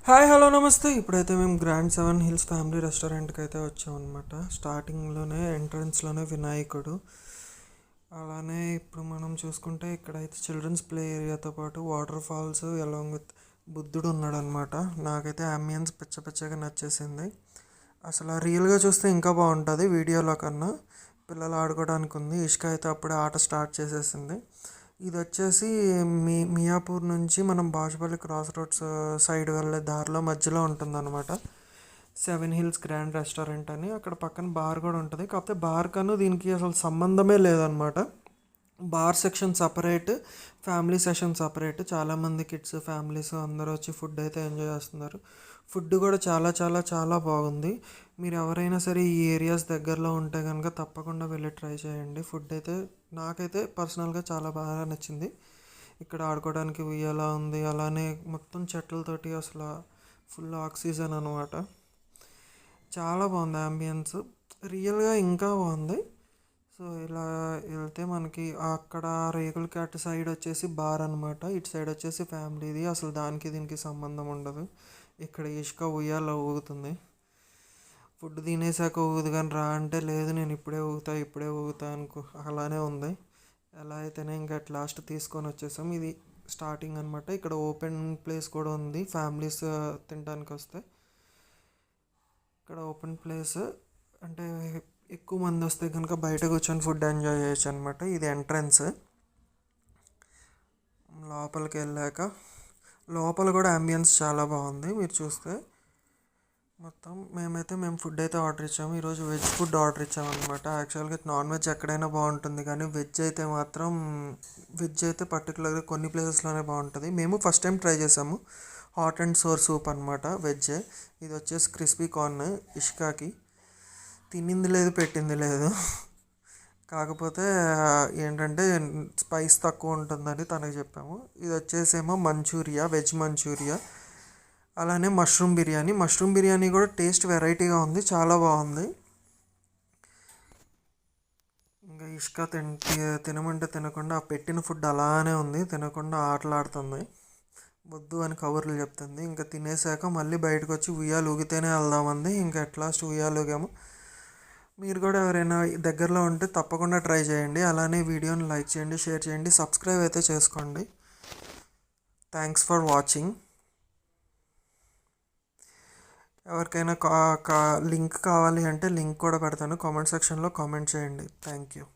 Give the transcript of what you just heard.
Hi hello నమస్తే. ఇప్పుడైతే మేము గ్రాండ్ సెవెన్ హిల్స్ ఫ్యామిలీ రెస్టారెంట్కి అయితే వచ్చామన్నమాట. స్టార్టింగ్లోనే ఎంట్రన్స్లోనే వినాయకుడు, అలానే ఇప్పుడు మనం చూసుకుంటే ఇక్కడైతే చిల్డ్రన్స్ ప్లే ఏరియాతో పాటు వాటర్ ఫాల్స్ అలాంగ్ విత్ బుద్ధుడు ఉన్నాడు అనమాట. నాకైతే అంబియన్స్ పిచ్చగా నచ్చేసింది. అసలు రియల్గా చూస్తే ఇంకా బాగుంటుంది వీడియోలో కన్నా. పిల్లలు ఆడుకోవడానికి ఉంది. ఇష్క అయితే అప్పుడే ఆట స్టార్ట్ చేసేసింది. ఇది వచ్చేసి మియాపూర్ నుంచి మనం బాచుపల్లి క్రాస్ రోడ్స్ సైడ్ వెళ్ళే దారిలో మధ్యలో ఉంటుందన్నమాట. సెవెన్ హిల్స్ గ్రాండ్ రెస్టారెంట్ అని. అక్కడ పక్కన బార్ కూడా ఉంటుంది. కాకపోతే బార్ కన్నా దీనికి అసలు సంబంధమే లేదనమాట. Bar section separate, family session separate. చాలామంది కిడ్స్ ఫ్యామిలీస్ అందరూ వచ్చి ఫుడ్ అయితే ఎంజాయ్ చేస్తున్నారు. ఫుడ్ కూడా చాలా చాలా చాలా బాగుంది. మీరు ఎవరైనా సరే ఈ ఏరియాస్ దగ్గరలో ఉంటే కనుక తప్పకుండా వెళ్ళి ట్రై చేయండి. ఫుడ్ అయితే నాకైతే పర్సనల్గా చాలా బాగా నచ్చింది. ఇక్కడ ఆడుకోవడానికి ఉయ్యాల ఉంది, అలానే మొత్తం చెట్లతోటి అసలు ఫుల్ ఆక్సిజన్ అనమాట. చాలా బాగుంది అంబియన్స్. రియల్గా ఇంకా బాగుంది. సో ఇలా వెళ్తే మనకి అక్కడ రేకులకి అటు సైడ్ వచ్చేసి బార్ అనమాట, ఇటు సైడ్ వచ్చేసి ఫ్యామిలీది. అసలు దానికి దీనికి సంబంధం ఉండదు. ఇక్కడ ఇసుక ఉయ్యాల ఊగుతుంది. ఫుడ్ తినేసాక ఊగుదు కానీ రా అంటే లేదు, నేను ఇప్పుడే ఊగుతా అలానే ఉంది. ఎలా అయితేనే ఇంకా అట్ లాస్ట్ తీసుకొని వచ్చేసాం. ఇది స్టార్టింగ్ అనమాట. ఇక్కడ ఓపెన్ ప్లేస్ కూడా ఉంది ఫ్యామిలీస్ తినడానికి వస్తే. ఇక్కడ ఓపెన్ ప్లేస్ అంటే ఎక్కువ మంది వస్తే కనుక బయట కూర్చొని ఫుడ్ ఎంజాయ్ చేయొచ్చు అనమాట. ఇది ఎంట్రన్స్. లోపలికి వెళ్ళాక లోపల కూడా అంబియన్స్ చాలా బాగుంది. మీరు చూస్తే మొత్తం మేము ఫుడ్ అయితే ఆర్డర్ ఇచ్చాము. ఈరోజు వెజ్ ఫుడ్ ఆర్డర్ ఇచ్చాము అనమాట. యాక్చువల్గా నాన్ వెజ్ ఎక్కడైనా బాగుంటుంది, కానీ వెజ్ అయితే పర్టికులర్గా కొన్ని ప్లేసెస్లోనే బాగుంటుంది. మేము ఫస్ట్ టైం ట్రై చేసాము. హాట్ అండ్ సోర్ సూప్ అనమాట, వెజ్. ఇది వచ్చేసి క్రిస్పీ కార్న్. ఇష్కాకి తినింది లేదు, పెట్టింది లేదు. కాకపోతే ఏంటంటే స్పైస్ తక్కువ ఉంటుందని తనకు చెప్పాము. ఇది వచ్చేసేమో మంచూరియా, వెజ్ మంచూరియా, అలానే మష్రూమ్ బిర్యానీ కూడా టేస్ట్ వెరైటీగా ఉంది, చాలా బాగుంది. ఇంకా ఇష్క తినమంటే తినకుండా ఆ పెట్టిన ఫుడ్ అలానే ఉంది, తినకుండా ఆటలాడుతుంది. వద్దు అని కబుర్లు చెప్తుంది. ఇంకా తినేసాక మళ్ళీ బయటకు వచ్చి ఉయ్యాలు ఊగితేనే వెళ్దామంది. ఇంకా అట్ లాస్ట్ ఉయ్యాలు ఊగాము. మీరు కూడా ఎవరైనా దగ్గరలో ఉంటే తప్పకుండా ట్రై చేయండి. అలానే వీడియోని లైక్ చేయండి, షేర్ చేయండి, సబ్స్క్రైబ్ అయితే చేసుకోండి. Thanks for watching. ఎవరికైనా లింక్ కావాలి అంటే లింక్ కూడా పెడతాను. కామెంట్ సెక్షన్లో కామెంట్ చేయండి. Thank you.